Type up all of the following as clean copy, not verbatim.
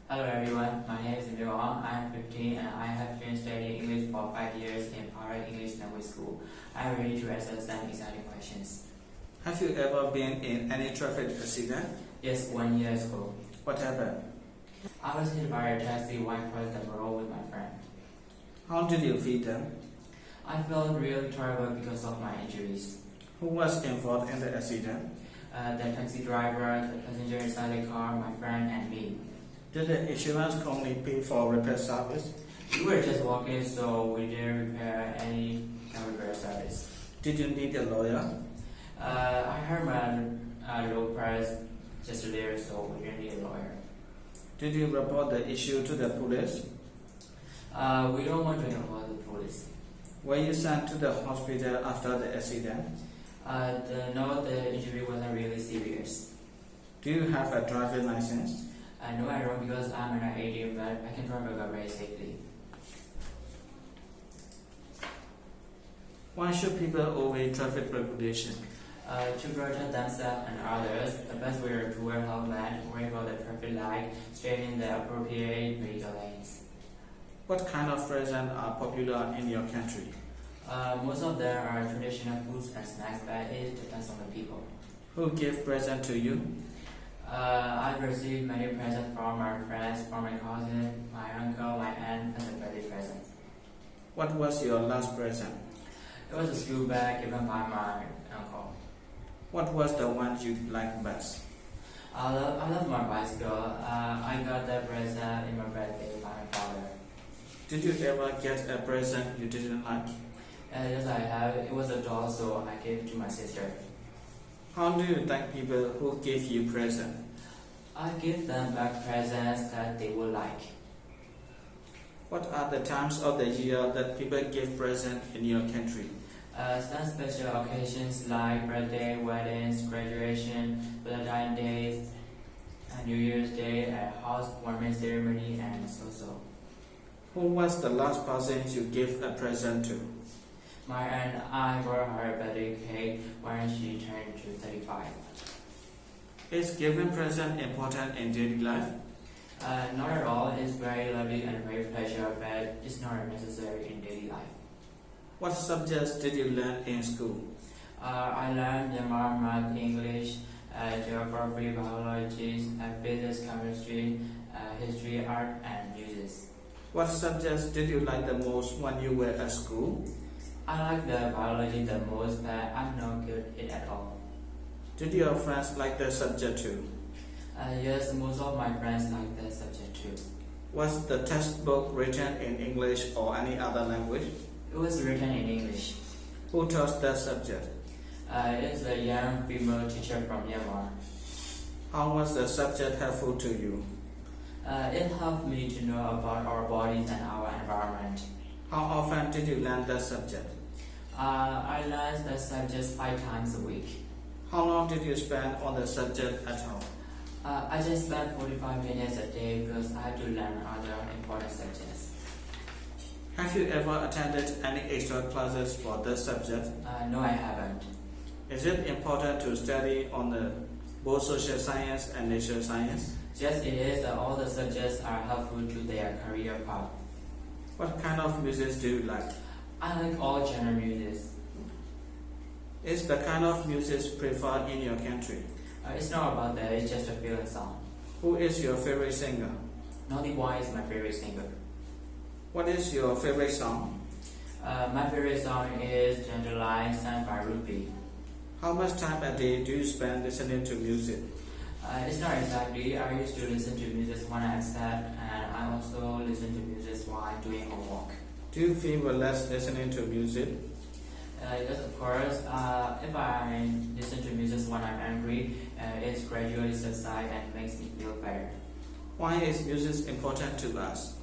Hello everyone, my name is Zin Myo Aung. I am 15 and I have been studying English for 5 years in private English language school. I am ready to answer some exciting questions. Have you ever been in any traffic accident? Yes, 1 year ago. What happened? I was hit by a taxi while crossing the road with my friend. How did you feel then? I felt really terrible because of my injuries. Who was involved in the accident? The taxi driver, the passenger inside the car, my friend and me. Did the insurance company pay for repair service? We were just walking, so we didn't repair any repair service. Did you need a lawyer? I heard my low price just there, so we didn't need a lawyer. Did you report the issue to the police? We don't want to involve the police. Were you sent to the hospital after the accident? No, the injury wasn't really serious. Do you have a driving license? No, I don't because I'm not 18, but I can drive a car very safely. Why should people obey traffic regulation? To protect themselves and others, the best way to wear helmet, wait for the traffic light, stay in the appropriate vehicle lanes. What kind of presents are popular in your country? Most of them are traditional foods and snacks, but it depends on the people. Who gave present to you? I've received many presents from my friends, from my cousin, my uncle, my aunt, as a birthday present. What was your last present? It was a school bag given by my uncle. What was the one you liked best? I love my bicycle. I got that present in my birthday by my father. Did you ever get a present you didn't like? Yes, I have. It was a doll, so I gave it to my sister. How do you thank people who give you present? I give them back presents that they will like. What are the times of the year that people give present in your country? Some special occasions like birthday, weddings, graduation, Valentine's Day, New Year's Day, a housewarming ceremony, and so. Who was the last person you gave a present to? My aunt, I bought her a birthday cake when she turned to 35. Is giving present important in daily life? Not at all. It's very lovely and very pleasure, but it's not necessary in daily life. What subjects did you learn in school? I learned German, math, English, geography, biology, physics, chemistry, history, art, and music. What subjects did you like the most when you were at school? I like the biology the most, but I'm not good at it at all. Did your friends like the subject too? Yes, most of my friends like the subject too. Was the textbook written in English or any other language? It was written in English. Who taught that subject? It's a young female teacher from Myanmar. How was the subject helpful to you? It helped me to know about our bodies and our environment. How often did you learn that subject? I learned the subject 5 times a week. How long did you spend on the subject at home? I just spent 45 minutes a day because I had to learn other important subjects. Have you ever attended any extra classes for this subject? No, I haven't. Is it important to study on both social science and nature science? Yes, it is. All the subjects are helpful to their career path. What kind of music do you like? I like all genre music. Is the kind of music preferred in your country? It's not about that, it's just a feeling song. Who is your favorite singer? Naughty Boy is my favorite singer. What is your favorite song? My favorite song is Gentle sung by Ruby. How much time a day do you spend listening to music? It's not exactly. I used to listen to music when I'm sad, and I also listen to music while doing homework. Do you feel relaxed listening to music? Yes, of course. If I listen to music when I'm angry, it gradually subsides and makes me feel better. Why is music important to us?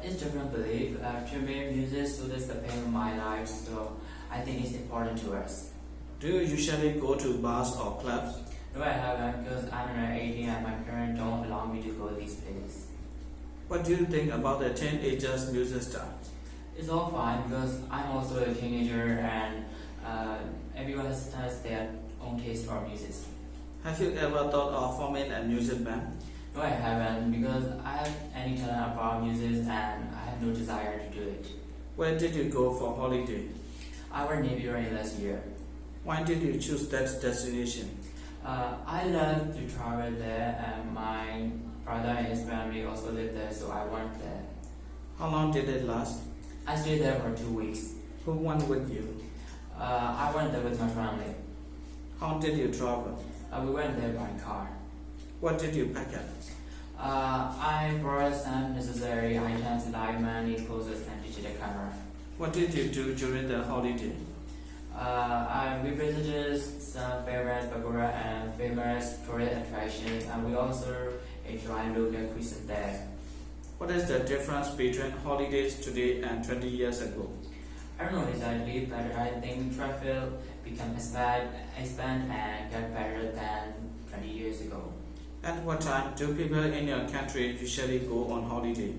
It's different belief. To me, music soothes the pain of my life, so I think it's important to us. Do you usually go to bars or clubs? No, I haven't because I'm not 18 and my parents don't allow me to go to these places. What do you think about the teenagers' music style? It's all fine because I'm also a teenager and everyone has their own taste for music. Have you ever thought of forming a music band? No, I haven't because I have any talent about music and I have no desire to do it. Where did you go for holiday? I went Navy last year. Why did you choose that destination? I love to travel there and my brother and his family also live there, so I went there. How long did it last? I stayed there for 2 weeks. Who went with you? I went there with my family. How did you travel? We went there by car. What did you pack up? I brought some necessary items like money, clothes, and digital camera. What did you do during the holiday? We visited some famous Bagura and famous tourist attractions, and we also enjoyed local cuisine there. What is the difference between holidays today and 20 years ago? I don't know exactly, but I think travel became expand and get better than 20 years ago. At what time do people in your country usually go on holiday?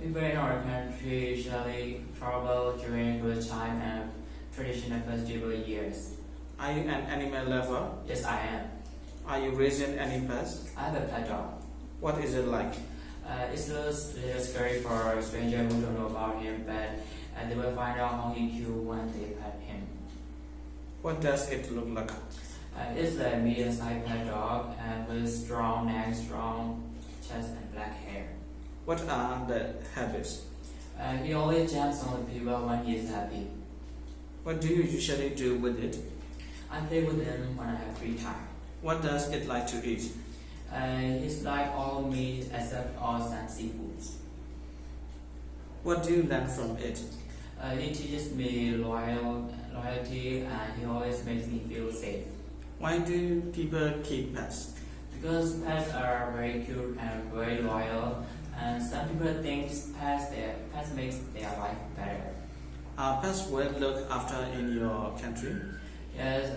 People in our country usually travel during good time and traditional festival years. Are you an animal lover? Yes, I am. Are you raising any pets? I have a pet dog. What is it like? It looks a little scary for a stranger who don't know about him, but they will find out how he cute when they pet him. What does it look like? It's a medium-sized pet dog with strong neck, strong chest, and black hair. What are the habits? He always jumps on the people when he is happy. What do you usually do with it? I play with him when I have free time. What does it like to eat? He's like all meat except all some seafoods. What do you learn from it? He teaches me loyalty and he always makes me feel safe. Why do people keep pets? Because pets are very cute and very loyal, and some people think pets makes their life better. Are pets well looked after in your country? Yes,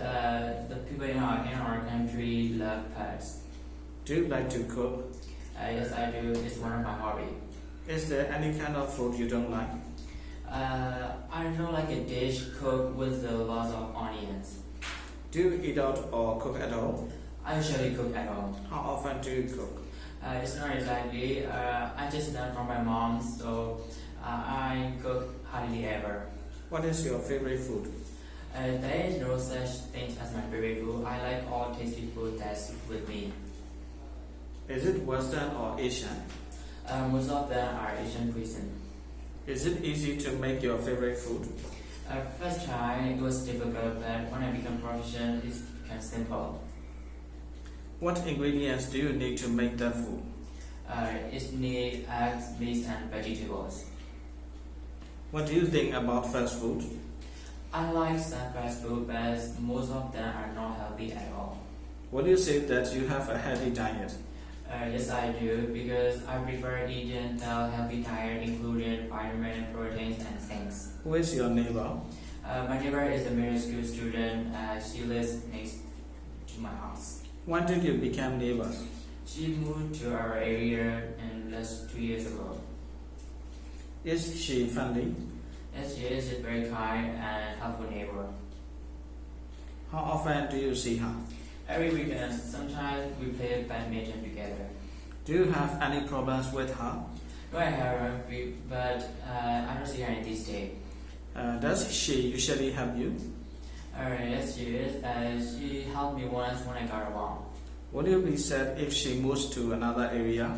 the people in our country love pets. Do you like to cook? Yes, I do. It's one of my hobbies. Is there any kind of food you don't like? I don't like a dish cooked with lots of onions. Do you eat out or cook at all? I usually cook at home. How often do you cook? It's not exactly. I just learned from my mom, so I cook hardly ever. What is your favorite food? There is no such thing as my favorite food. I like all tasty food that's with me. Is it Western or Asian? Most of them are Asian cuisine. Is it easy to make your favorite food? First try it was difficult, but when I become proficient, it became simple. What ingredients do you need to make the food? It needs eggs, meat, and vegetables. What do you think about fast food? I like some fast food, but most of them are not healthy at all. Would you say that you have a healthy diet? Yes, I do, because I prefer eating a healthy diet including vitamin, proteins, and things. Who is your neighbor? My neighbor is a middle school student. She lives next to my house. When did you become neighbors? She moved to our area last 2 years ago. Is she friendly? Yes, she is a very kind and helpful neighbor. How often do you see her? Every weekend, sometimes we play badminton together. Do you have any problems with her? No, I haven't, but I don't see her in this day. Does she usually help you? Yes, she is. She helped me once when I got wrong. Will you be sad if she moves to another area?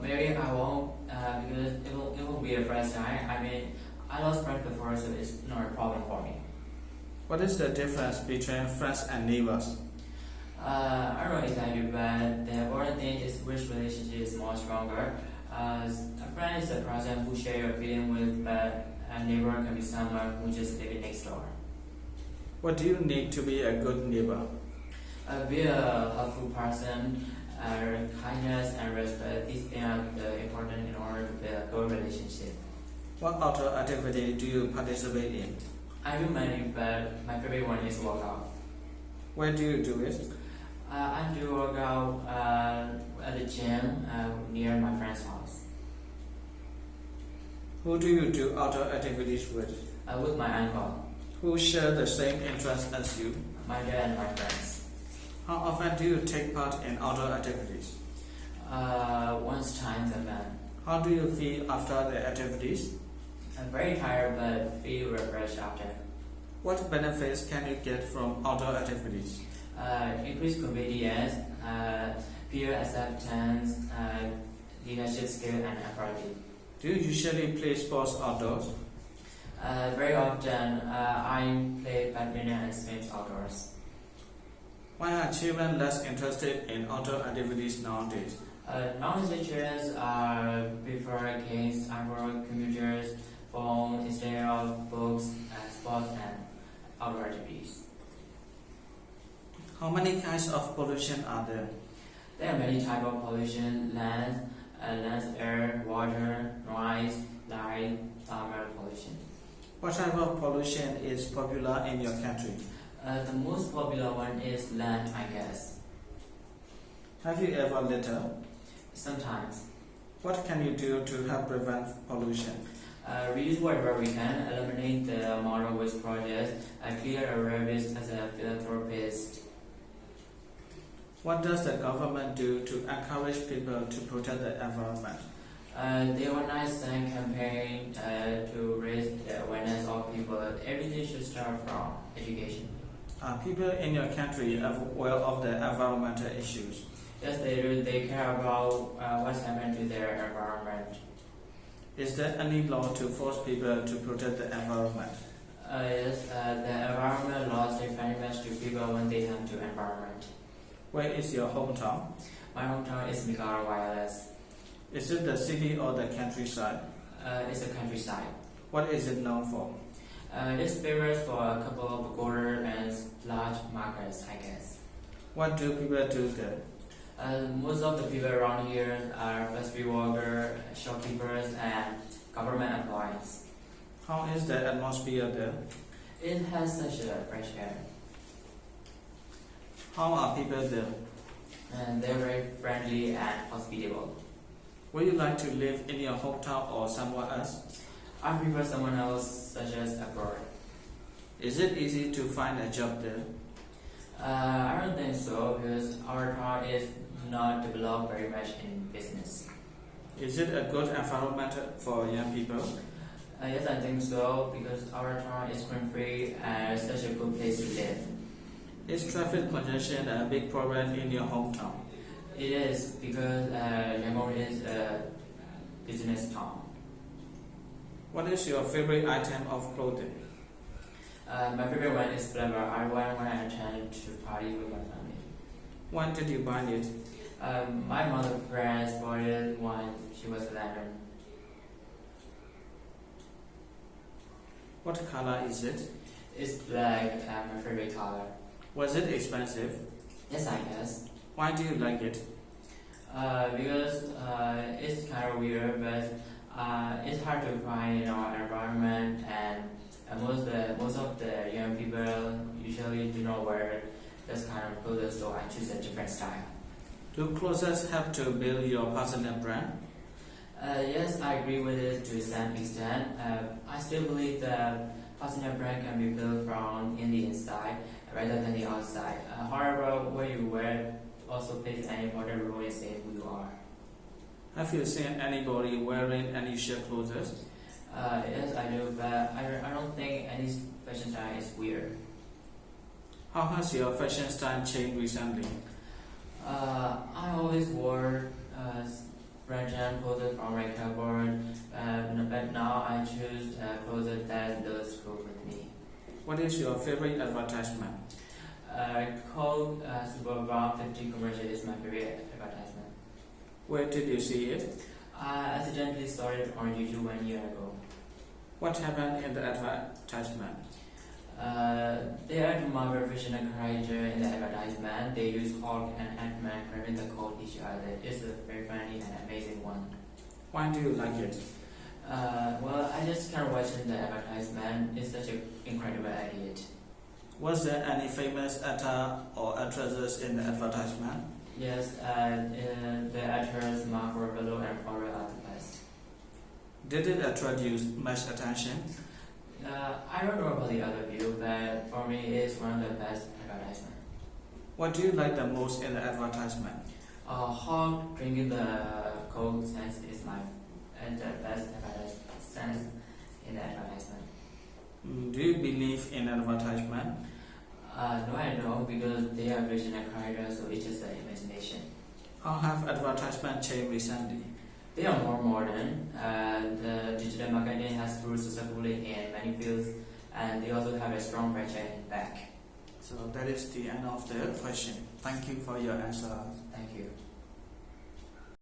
Maybe I won't, because it won't be the first time. I mean, I lost friends before, so it's not a problem for me. What is the difference between friends and neighbors? I don't know exactly, but the important thing is which relationship is more stronger. A friend is a person who share your feeling with, but a neighbor can be someone who just lives next door. What do you need to be a good neighbor? Be a helpful person, kindness and respect. These things are important in order to build a good relationship. What outdoor activity do you participate in? I do many, but my favorite one is workout. Where do you do it? I do workout at the gym near my friend's house. Who do you do outdoor activities with? With my uncle, Who share the same interests as you? my dad, and my friends. How often do you take part in outdoor activities? Once times a month. How do you feel after the activities? I'm very tired but feel refreshed after. What benefits can you get from outdoor activities? Increased convenience, peer acceptance, leadership skill, and authority. Do you usually play sports outdoors? Very often, I play badminton and swim outdoors. Why are children less interested in outdoor activities nowadays? Nowadays, children prefer games, abroad, computers, phone instead of books, sports, and outdoor activities. How many kinds of pollution are there? There are many types of pollution: land, air, water, noise, light, thermal pollution. What type of pollution is popular in your country? The most popular one is land, I guess. Have you ever littered? Sometimes. What can you do to help prevent pollution? Reuse whatever we can, eliminate the model waste projects, clear our rubbish as a philanthropist. What does the government do to encourage people to protect the environment? They organize a campaign to raise the awareness of people that everything should start from education. Are people in your country aware of the environmental issues? Yes, they do. They care about what's happening to their environment. Is there any law to force people to protect the environment? Yes, the environment laws they very much to people when they come to environment. Where is your hometown? My hometown is Megara Wireless. Is it the city or the countryside? It's a countryside. What is it known for? It's famous for a couple of pagodas and large markets, I guess. What do people do there? Most of the people around here are factory workers, shopkeepers, and government employees. How is the atmosphere there? It has such a fresh air. How are people there? And they're very friendly and hospitable. Would you like to live in your hometown or somewhere else? I prefer someone else, such as abroad. Is it easy to find a job there? I don't think so, because our town is not developed very much in business. Is it a good environment for young people? Yes, I think so, because our town is crime-free and it's such a good place to live. Is traffic congestion a big problem in your hometown? It is, because Yangon is a business town. What is your favorite item of clothing? My favorite one is flannel. I wear when I attend to party with my family. When did you buy it? My mother parents bought it when she was 11. What color is it? It's black, my favorite color. Was it expensive? Yes, I guess. Why do you like it? Because it's kind of weird, but it's hard to find in our environment, and most of the young people usually do not wear this kind of clothes, so I choose a different style. Do clothes help to build your personal brand? Yes, I agree with it to some extent. I still believe that personal brand can be built from in the inside rather than the outside. However, what you wear also plays an important role in saying who you are. Have you seen anybody wearing unusual clothes? Yes, I do, but I don't think any fashion style is weird. How has your fashion style changed recently? I always wore French clothes from my cupboard, but now I choose clothes that looks good with me. What is your favorite advertisement? Coke Super Brown 50 commercial is my favorite advertisement. Where did you see it? I accidentally saw it on YouTube 1 year ago. What happened in the advertisement? They are Marvel fictional character in the advertisement. They use Hulk and Ant-Man grabbing the coat each other. It's a very funny and amazing one. Why do you like it? Well, I just can't watch the advertisement. It's such an incredible idea. Was there any famous actor or actresses in the advertisement? Yes, the actors Mark Ruffalo and Flora are the best. Did it attract you much attention? I don't know about the other view, but for me it's one of the best advertisements. What do you like the most in the advertisement? Hog drinking the Coke sense is the best sense in the advertisement. Do you believe in advertisement? No, I don't, because they are original characters, so it's just an imagination. How have advertisement changed recently? They are more modern. The digital marketing has grew successfully in many fields, and they also have a strong franchise back. So that is the end of the question. Thank you for your answer. Thank you.